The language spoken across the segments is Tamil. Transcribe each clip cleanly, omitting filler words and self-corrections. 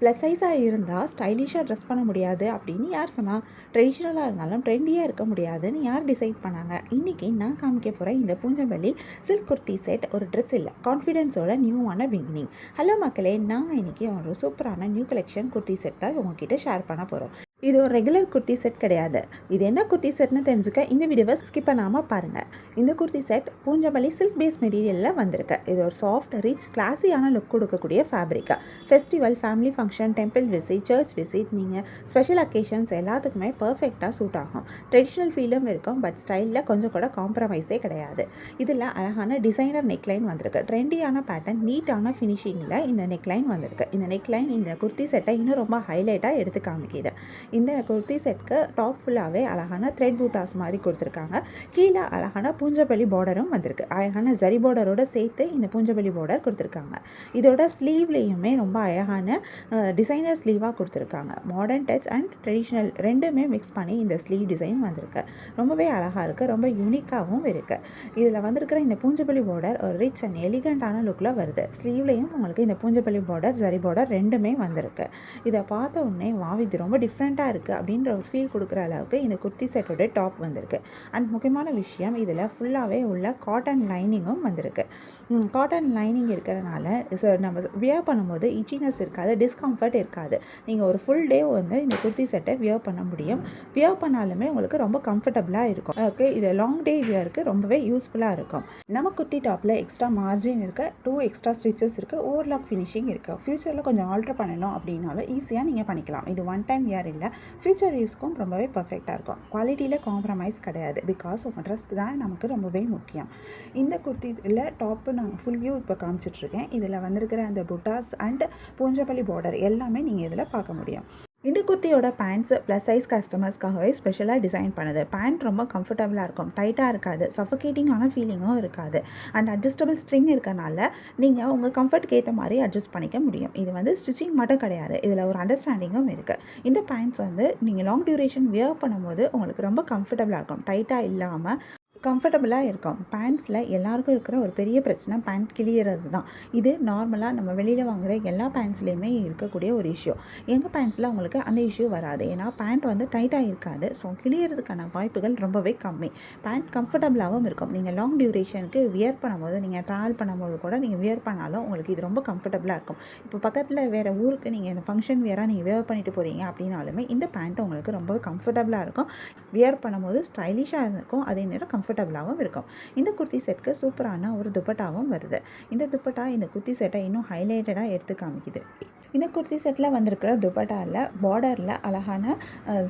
ப்ளஸ் சைஸாக இருந்தால் ஸ்டைலிஷாக ட்ரெஸ் பண்ண முடியாது அப்படின்னு யார் சொன்னா? ட்ரெடிஷ்னலாக இருந்தாலும் ட்ரெண்டியாக இருக்க முடியாதுன்னு யார் டிசைட் பண்ணாங்க? இன்றைக்கி நான் காமிக்க போகிற இந்த பூஞ்சம்பள்ளி சில்க் குர்த்தி செட் ஒரு ட்ரெஸ் இல்லை, கான்ஃபிடென்ஸோட நியூவான பிகினிங். ஹலோ மக்களே, நாங்கள் இன்றைக்கி ஒரு சூப்பரான நியூ கலெக்ஷன் குர்த்தி செட் தான் உங்ககிட்ட ஷேர் பண்ண போகிறோம். இது ஒரு ரெகுலர் குர்த்தி செட் கிடையாது. இது என்ன குர்த்தி செட்னு தெரிஞ்சுக்க இந்த வீடியோவை ஸ்கிப் பண்ணாமல் பாருங்கள். இந்த kurti set Pochampally silk base மெட்டீரியலில் வந்திருக்கு. இது ஒரு சாஃப்ட் ரிச் கிளாஸியான லுக் கொடுக்கக்கூடிய ஃபேப்ரிக்கா. Festival, family function, temple visit, church visit, நீங்கள் ஸ்பெஷல் அக்கேஷன்ஸ் எல்லாத்துக்குமே பர்ஃபெக்டாக சூட் ஆகும். ட்ரெடிஷ்னல் ஃபீலும் இருக்கும், பட் ஸ்டைலில் கொஞ்சம் கூட காம்ப்ரமைஸே கிடையாது. இதில் அழகான டிசைனர் நெக்லைன் வந்திருக்கு. ட்ரெண்டியான பேட்டர்ன், நீட்டான ஃபினிஷிங்கில் இந்த நெக்லைன் வந்திருக்கு. இந்த நெக்லைன் இந்த குர்த்தி செட்டை இன்னும் ரொம்ப ஹைலைட்டாக எடுத்து காமிக்குது. இந்த குர்த்தி செட்க்கு டாப் ஃபுல்லாகவே அழகான த்ரெட் பூட்டாஸ் மாதிரி கொடுத்துருக்காங்க. கீழே அழகான பூஞ்சம்பள்ளி பார்டரும் வந்திருக்கு. அழகான ஜரி பார்டரோடு சேர்த்து இந்த பூஞ்சம்பள்ளி பார்டர் கொடுத்துருக்காங்க. இதோட ஸ்லீவ்லேயுமே ரொம்ப அழகான டிசைனர் ஸ்லீவாக கொடுத்துருக்காங்க. மாடர்ன் டச் அண்ட் ட்ரெடிஷ்னல் ரெண்டுமே மிக்ஸ் பண்ணி இந்த ஸ்லீவ் டிசைன் வந்திருக்கு. ரொம்பவே அழகாக இருக்குது, ரொம்ப யூனிக்காகவும் இருக்குது. இதில் வந்திருக்கிற இந்த பூஞ்சம்பள்ளி பார்டர் ஒரு ரிச் அண்ட் எலிகண்டான லுக்கில் வருது. ஸ்லீவ்லேயும் உங்களுக்கு இந்த பூஞ்சம்பள்ளி பார்டர், ஜரி பார்டர் ரெண்டுமே வந்திருக்கு. இதை பார்த்த உடனே இது ரொம்ப டிஃப்ரெண்ட்டாக இருக்குது அப்படின்ற ஒரு ஃபீல் கொடுக்குற அளவுக்கு இந்த குர்த்தி செட்டோட டாப் வந்திருக்கு. அண்ட் முக்கியமான விஷயம், இதில் ஃபுல்லாகவே உள்ள காட்டன் லைனிங்கும் வந்திருக்கு. காட்டன் லைனிங் இருக்கிறதுனால நம்ம வியர் பண்ணும்போது இச்சினஸ் இருக்காது, டிஸ்கம்ஃபர்ட் இருக்காது. நீங்கள் ஒரு ஃபுல் டே இந்த குர்த்தி செட்டை வியர் பண்ண முடியும். வியர் பண்ணாலுமே உங்களுக்கு ரொம்ப கம்ஃபர்டபுளாக இருக்கும். ஓகே, இது லாங் டே வியருக்கு ரொம்பவே யூஸ்ஃபுல்லாக இருக்கும். நம்ம குர்த்தி டாப்பில் எக்ஸ்ட்ரா மார்ஜின் இருக்குது, 2 எக்ஸ்ட்ரா ஸ்டிச்சஸ் இருக்குது, ஓவர்லாக் ஃபினிஷிங் இருக்குது. ஃபியூச்சரில் கொஞ்சம் ஆல்டர் பண்ணணும் அப்படின்னாலும் ஈஸியாக நீங்கள் பண்ணிக்கலாம். இது ஒன் டைம் வியர் இல்லை, ஃபியூச்சர் யூஸ்க்கும் ரொம்பவே பர்ஃபெக்டாக இருக்கும். குவாலிட்டியில் காம்ப்ரமைஸ் கிடையாது, பிகாஸ் உங்கள் ட்ரெஸ் தான் நமக்கு ரொம்பவே முக்கியம். இந்த குர்த்தியில் டாப்பு நான் ஃபுல் வியூ இப்போ காமிச்சிட்ருக்கேன். இதில் வந்திருக்கிற அந்த புட்டாஸ் அண்ட் பூஞ்சம்பள்ளி பார்டர் எல்லாமே நீங்கள் இதில் பார்க்க முடியும். இந்த குர்த்தியோட பேண்ட்ஸ் ப்ளஸ் சைஸ் கஸ்டமர்ஸ்க்காகவே ஸ்பெஷலாக டிசைன் பண்ணுது. பேண்ட் ரொம்ப கம்ஃபர்டபுளாக இருக்கும், டைட்டாக இருக்காது, சஃபோகேட்டிங்கான ஃபீலிங்கும் இருக்காது. அண்ட் அட்ஜஸ்டபிள் ஸ்ட்ரிங் இருக்கனால நீங்கள் உங்கள் கம்ஃபர்ட்க்கு ஏற்ற மாதிரி அட்ஜஸ்ட் பண்ணிக்க முடியும். இது ஸ்டிச்சிங் மட்டும் கிடையாது, இதில் ஒரு அண்டர்ஸ்டாண்டிங்கும் இருக்குது. இந்த பேண்ட்ஸ் நீங்கள் லாங் டியூரேஷன் வியர் பண்ணும்போது உங்களுக்கு ரொம்ப கம்ஃபர்டபுளாக இருக்கும், டைட்டாக இல்லாமல் கம்ஃபர்டபுளாக இருக்கும். பேண்ட்ஸில் எல்லாருக்கும் இருக்கிற ஒரு பெரிய பிரச்சனை பேண்ட் கிழியறது தான். இது நார்மலாக நம்ம வெளியில் வாங்குகிற எல்லா பேண்ட்ஸ்லேயுமே இருக்கக்கூடிய ஒரு இஷ்யூ. எங்கள் பேண்ட்ஸில் உங்களுக்கு அந்த இஷ்யூ வராது, ஏன்னா பேண்ட் டைட்டாக இருக்காது. ஸோ கிழியறதுக்கான வாய்ப்புகள் ரொம்பவே கம்மி. பேண்ட் கம்ஃபர்டபுளாகவும் இருக்கும். நீங்கள் லாங் டியூரேஷனுக்கு வியர் பண்ணும்போது, நீங்கள் ட்ராவல் பண்ணும்போது கூட நீங்கள் வியர் பண்ணாலும் உங்களுக்கு இது ரொம்ப கம்ஃபர்டபுளாக இருக்கும். இப்போ பக்கத்தில் வேறு ஊருக்கு நீங்கள் இந்த ஃபங்க்ஷன் வியராக நீங்கள் வியர் பண்ணிட்டு போகிறீங்க அப்படின்னாலுமே இந்த பேண்ட் உங்களுக்கு ரொம்பவே கம்ஃபர்டபுளாக இருக்கும். வியர் பண்ணும்போது ஸ்டைலிஷாக இருக்கும், அதே நேரம் கம்ஃபர்டபுளாகவும் இருக்கும். இந்த குர்த்தி செட்க்கு சூப்பரான ஒரு துப்பட்டாவும் வருது. இந்த துப்பட்டா இந்த குர்த்தி செட்டை இன்னும் ஹைலைட்டடாக எடுத்து காமிக்குது. இந்த குர்த்தி செட்டில் வந்திருக்கிற துப்பட்டாவில் பார்டரில் அழகான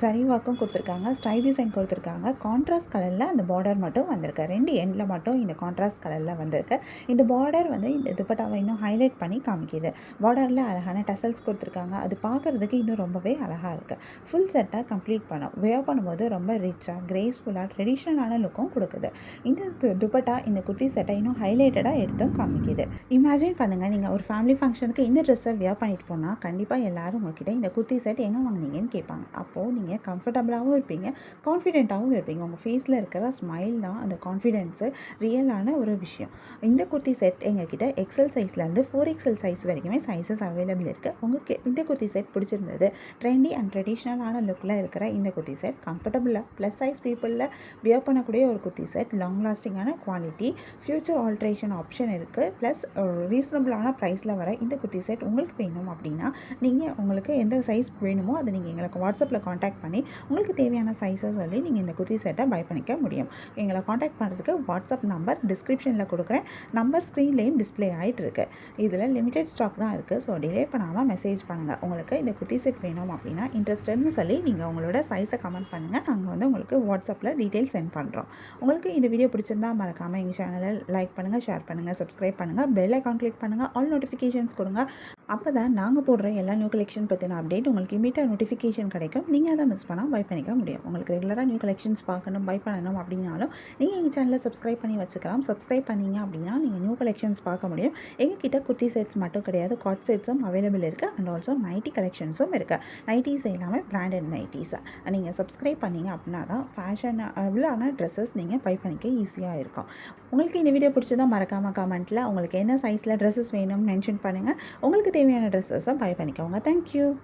ஜரி ஒர்க்கும் கொடுத்துருக்காங்க, ஸ்டைல் டிசைன் கொடுத்துருக்காங்க. கான்ட்ராஸ்ட் கலரில் அந்த பார்டர் மட்டும் வந்திருக்கு. 2 எண்டில் மட்டும் இந்த கான்ட்ராஸ்ட் கலரில் வந்திருக்கு. இந்த பார்டர் இந்த துப்பட்டாவை இன்னும் ஹைலைட் பண்ணி காமிக்குது. பார்டரில் அழகான டசல்ஸ் கொடுத்துருக்காங்க, அது பார்க்குறதுக்கு இன்னும் ரொம்பவே அழகாக இருக்குது. ஃபுல் செட்டை கம்ப்ளீட் வியர் பண்ணும்போது ரொம்ப ரிச்சாக, கிரேஸ்ஃபுல்லாக, ட்ரெடிஷ்னலான லுக்கும் கொடுக்குது. இந்த துப்பட்டா இந்த குர்த்தி செட்டை இன்னும் ஹைலைட்டடாக எடுத்தும் காமிக்குது. இமேஜின் பண்ணுங்கள், நீங்கள் ஒரு ஃபேமிலி ஃபங்க்ஷனுக்கு இந்த ட்ரெஸ்ஸை வியர் பண்ணிட்டு போனால் கண்டிப்பாக எல்லோரும் உங்கள்கிட்ட இந்த குர்த்தி செட் எங்கே வாங்கினீங்கன்னு கேட்பாங்க. அப்போது நீங்கள் கம்ஃபர்டபுளாகவும் இருப்பீங்க, கான்ஃபிடென்ட்டாகவும் இருப்பீங்க. உங்கள் ஃபேஸில் இருக்கிற ஸ்மைல் தான் அந்த கான்ஃபிடென்ஸு, ரியலான ஒரு விஷயம். இந்த குர்த்தி செட் எங்ககிட்ட எக்ஸல் சைஸ்லேருந்து 4XL சைஸ் வரைக்குமே சைஸஸ் அவைலபிள் இருக்குது. உங்களுக்கு இந்த குர்த்தி செட் பிடிச்சிருந்தது, ட்ரெண்டி அண்ட் ட்ரெடிஷ்னலான லுக்கில் இருக்கிற இந்த குர்த்தி செட் கம்ஃபர்டபுளாக ப்ளஸ் சைஸ் பீப்புளில் வியர் பண்ணக்கூடிய ஒரு குர்த்தி செட், லாங் லாஸ்டிங்கான குவாலிட்டி, ஃப்யூச்சர் ஆல்ட்ரேஷன் ஆப்ஷன் இருக்குது, ப்ளஸ் ரீசனபிளான ப்ரைஸில் வர இந்த குர்த்தி செட் உங்களுக்கு வேணும் அப்படின்னா நீங்கள் உங்களுக்கு எந்த சைஸ் வேணுமோ அதை நீங்கள் எங்களுக்கு வாட்ஸ்அப்பில் காண்டாக்ட் பண்ணி உங்களுக்கு தேவையான சைஸை சொல்லி நீங்கள் இந்த குர்த்தி செட்டை பை பண்ணிக்க முடியும். எங்களை காண்டாக்ட் பண்ணுறதுக்கு வாட்ஸ்அப் நம்பர் டிஸ்கிரிப்ஷனில் கொடுக்குறேன், நம்பர் ஸ்க்ரீன்லேயும் டிஸ்பிளே ஆகிட்டு இருக்கு. இதில் லிமிடெட் ஸ்டாக் தான் இருக்குது, ஸோ டிலே பண்ணாமல் மெசேஜ் பண்ணுங்கள். உங்களுக்கு இந்த குர்த்தி செட் வேணும் அப்படின்னா இன்ட்ரெஸ்டட்னு சொல்லி நீங்கள் உங்களோட சைஸை கமெண்ட் பண்ணுங்கள். நாங்கள் உங்களுக்கு வாட்ஸ்அப்பில் டீட்டெயில் சென்ட் பண்ணுறோம். உங்களுக்கு இந்த வீடியோ பிடிச்சிருந்தா மறக்காமல் எங்கள் சேனலை லைக் பண்ணுங்கள், ஷேர் பண்ணுங்கள், சப்ஸ்கிரைப் பண்ணுங்கள், பெல் ஐகான் கிளிக் பண்ணுங்கள், ஆல் நோட்டிஃபிகேஷன்ஸ் கொடுங்க. அப்போ தான் நாங்கள் போடுற எல்லா நியூ கலெக்ஷன் பற்றின அப்டேட் உங்களுக்கு இமீடியட் நோட்டிஃபிகேஷன் கிடைக்கும். நீங்கள் அதை மிஸ் பண்ணால் பை பண்ணிக்க முடியும். உங்களுக்கு ரெகுலராக நியூ கலெக்ஷன்ஸ் பார்க்கணும், பை பண்ணணும் அப்படின்னாலும் நீங்கள் எங்கள் சேனலை சப்ஸ்கிரைப் பண்ணி வச்சுக்கலாம். சப்ஸ்கிரைப் பண்ணிங்க அப்படின்னா நீங்கள் நியூ கலெக்ஷன்ஸ் பார்க்க முடியும். எங்ககிட்ட குர்த்தி செட்ஸ் மட்டும் கிடையாது, காட் செட்ஸும் அவைலபிள் இருக்குது. அண்ட் ஆல்சோ நைட்டி கலெக்ஷன்ஸும் இருக்குது. நைட்டிஸ் எல்லாமே பிராண்டட் நைட்டிஸ். நீங்கள் சப்ஸ்கிரைப் பண்ணிங்க அப்படின்னா தான் ஃபேஷனபிளான ட்ரெஸ்ஸஸ் நீங்கள் பை பண்ணிக்க ஈஸியாக இருக்கும். உங்களுக்கு இந்த வீடியோ பிடிச்சதா மறக்காமல் கமெண்ட்டில் உங்களுக்கு என்ன சைஸில் ட்ரெஸ்ஸஸ் வேணும்னு மென்ஷன் பண்ணுங்கள். உங்களுக்கு தேவையான ட்ரெஸ்ஸஸை பை பண்ணிக்கோங்க. தேங்க்யூ.